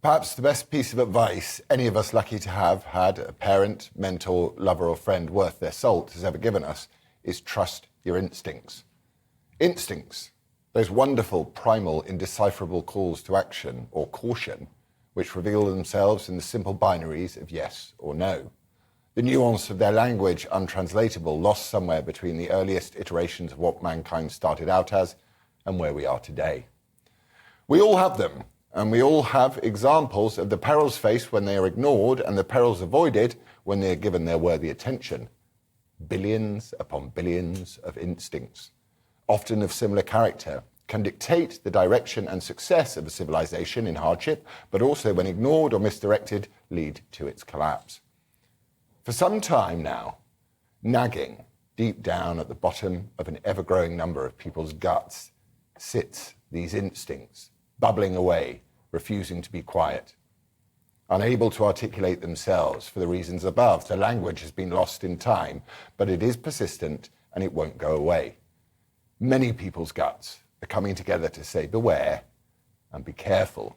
Perhaps the best piece of advice any of us lucky to have had a parent, mentor, lover or friend worth their salt has ever given us is trust your instincts. Instincts, those wonderful, primal, indecipherable calls to action or caution, which reveal themselves in the simple binaries of yes or no. The nuance of their language untranslatable, lost somewhere between the earliest iterations of what mankind started out as and where we are today. We all have them, and we all have examples of the perils faced when they are ignored and the perils avoided when they are given their worthy attention. Billions upon billions of instincts, often of similar character, can dictate the direction and success of a civilization in hardship, but also, when ignored or misdirected, lead to its collapse. For some time now, nagging deep down at the bottom of an ever-growing number of people's guts sits these instincts, bubbling away, refusing to be quiet. Unable to articulate themselves for the reasons above, the language has been lost in time, but it is persistent and it won't go away. Many people's guts are coming together to say beware and be careful.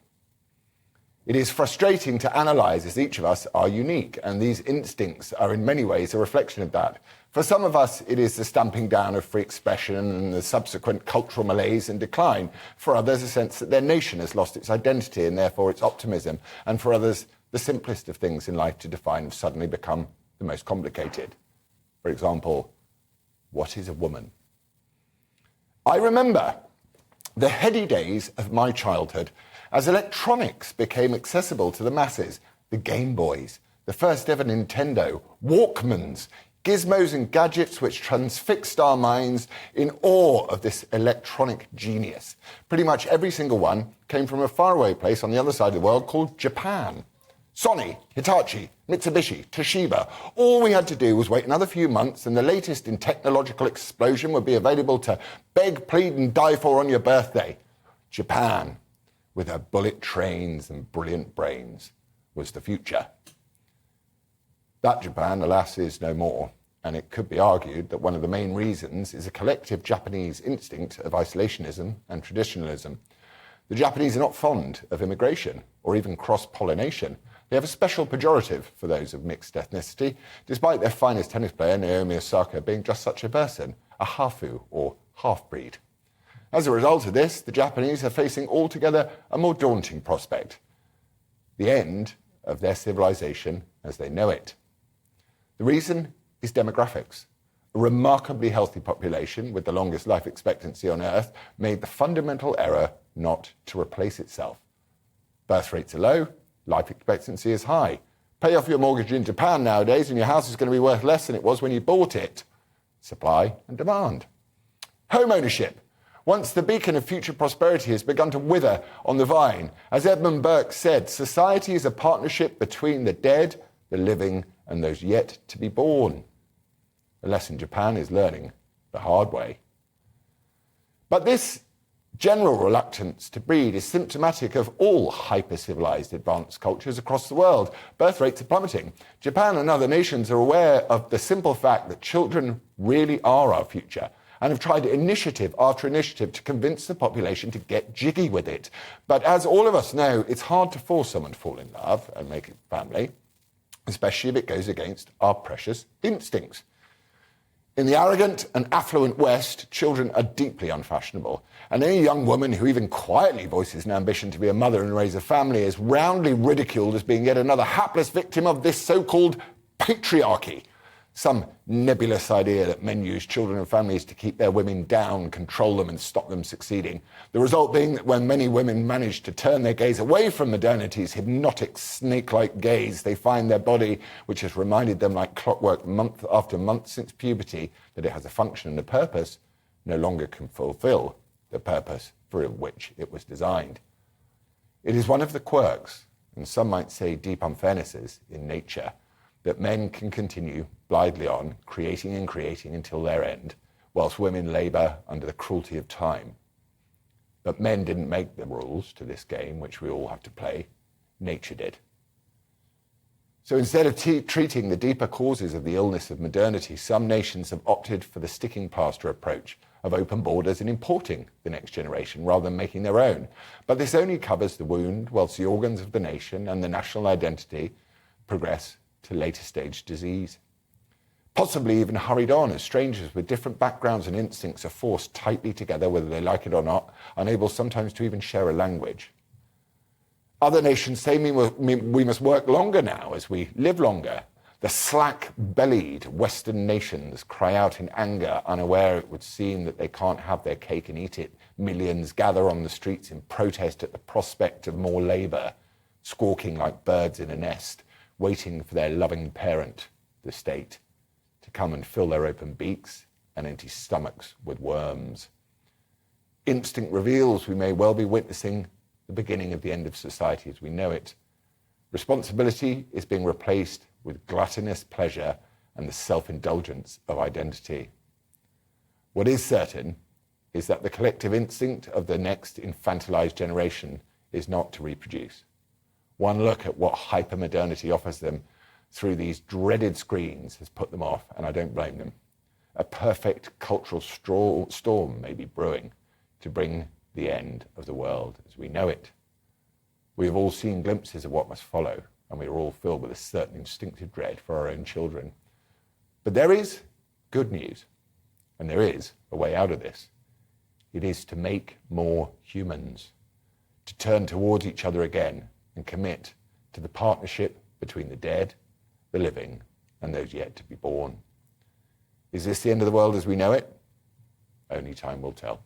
It is frustrating to analyse as each of us are unique, and these instincts are in many ways a reflection of that. For some of us, it is the stamping down of free expression and the subsequent cultural malaise and decline. For others, a sense that their nation has lost its identity and therefore its optimism. And for others, the simplest of things in life to define have suddenly become the most complicated. For example, what is a woman? I remember the heady days of my childhood as electronics became accessible to the masses. The Game Boys, the first ever Nintendo, Walkmans, gizmos and gadgets which transfixed our minds in awe of this electronic genius. Pretty much every single one came from a faraway place on the other side of the world called Japan. Sony, Hitachi, Mitsubishi, Toshiba. All we had to do was wait another few months and the latest in technological explosion would be available to beg, plead and die for on your birthday. Japan, with her bullet trains and brilliant brains, was the future. That Japan, alas, is no more, and it could be argued that one of the main reasons is a collective Japanese instinct of isolationism and traditionalism. The Japanese are not fond of immigration or even cross-pollination. They have a special pejorative for those of mixed ethnicity, despite their finest tennis player, Naomi Osaka, being just such a person, a hafu or half-breed. As a result of this, the Japanese are facing altogether a more daunting prospect: the end of their civilization as they know it. The reason is demographics. A remarkably healthy population with the longest life expectancy on Earth made the fundamental error not to replace itself. Birth rates are low, life expectancy is high. Pay off your mortgage in Japan nowadays and your house is going to be worth less than it was when you bought it. Supply and demand. Home ownership. Once the beacon of future prosperity has begun to wither on the vine, as Edmund Burke said, society is a partnership between the dead, the living, and those yet to be born. A lesson Japan is learning the hard way. But this general reluctance to breed is symptomatic of all hyper-civilized advanced cultures across the world. Birth rates are plummeting. Japan and other nations are aware of the simple fact that children really are our future, and have tried initiative after initiative to convince the population to get jiggy with it. But as all of us know, it's hard to force someone to fall in love and make a family, especially if it goes against our precious instincts. In the arrogant and affluent West, children are deeply unfashionable, and any young woman who even quietly voices an ambition to be a mother and raise a family is roundly ridiculed as being yet another hapless victim of this so-called patriarchy. Some nebulous idea that men use children and families to keep their women down, control them and stop them succeeding. The result being that when many women manage to turn their gaze away from modernity's hypnotic snake-like gaze, they find their body, which has reminded them like clockwork month after month since puberty that it has a function and a purpose, no longer can fulfill the purpose for which it was designed. It is one of the quirks, and some might say deep unfairnesses, in nature, that men can continue blithely on, creating and creating until their end, whilst women labour under the cruelty of time. But men didn't make the rules to this game, which we all have to play. Nature did. So instead of treating the deeper causes of the illness of modernity, some nations have opted for the sticking plaster approach, of open borders and importing the next generation rather than making their own. But this only covers the wound, whilst the organs of the nation and the national identity progress to later stage disease. Possibly even hurried on as strangers with different backgrounds and instincts are forced tightly together, whether they like it or not, unable sometimes to even share a language. Other nations say we must work longer now as we live longer. The slack-bellied Western nations cry out in anger, unaware it would seem that they can't have their cake and eat it. Millions gather on the streets in protest at the prospect of more labour, squawking like birds in a nest, waiting for their loving parent, the state, to come and fill their open beaks and empty stomachs with worms. Instinct reveals we may well be witnessing the beginning of the end of society as we know it. Responsibility is being replaced with gluttonous pleasure and the self-indulgence of identity. What is certain is that the collective instinct of the next infantilized generation is not to reproduce. One look at what hypermodernity offers them through these dreaded screens has put them off, and I don't blame them. A perfect cultural storm may be brewing to bring the end of the world as we know it. We have all seen glimpses of what must follow, and we are all filled with a certain instinctive dread for our own children. But there is good news, and there is a way out of this. It is to make more humans, to turn towards each other again and commit to the partnership between the dead, the living, and those yet to be born. Is this the end of the world as we know it? Only time will tell.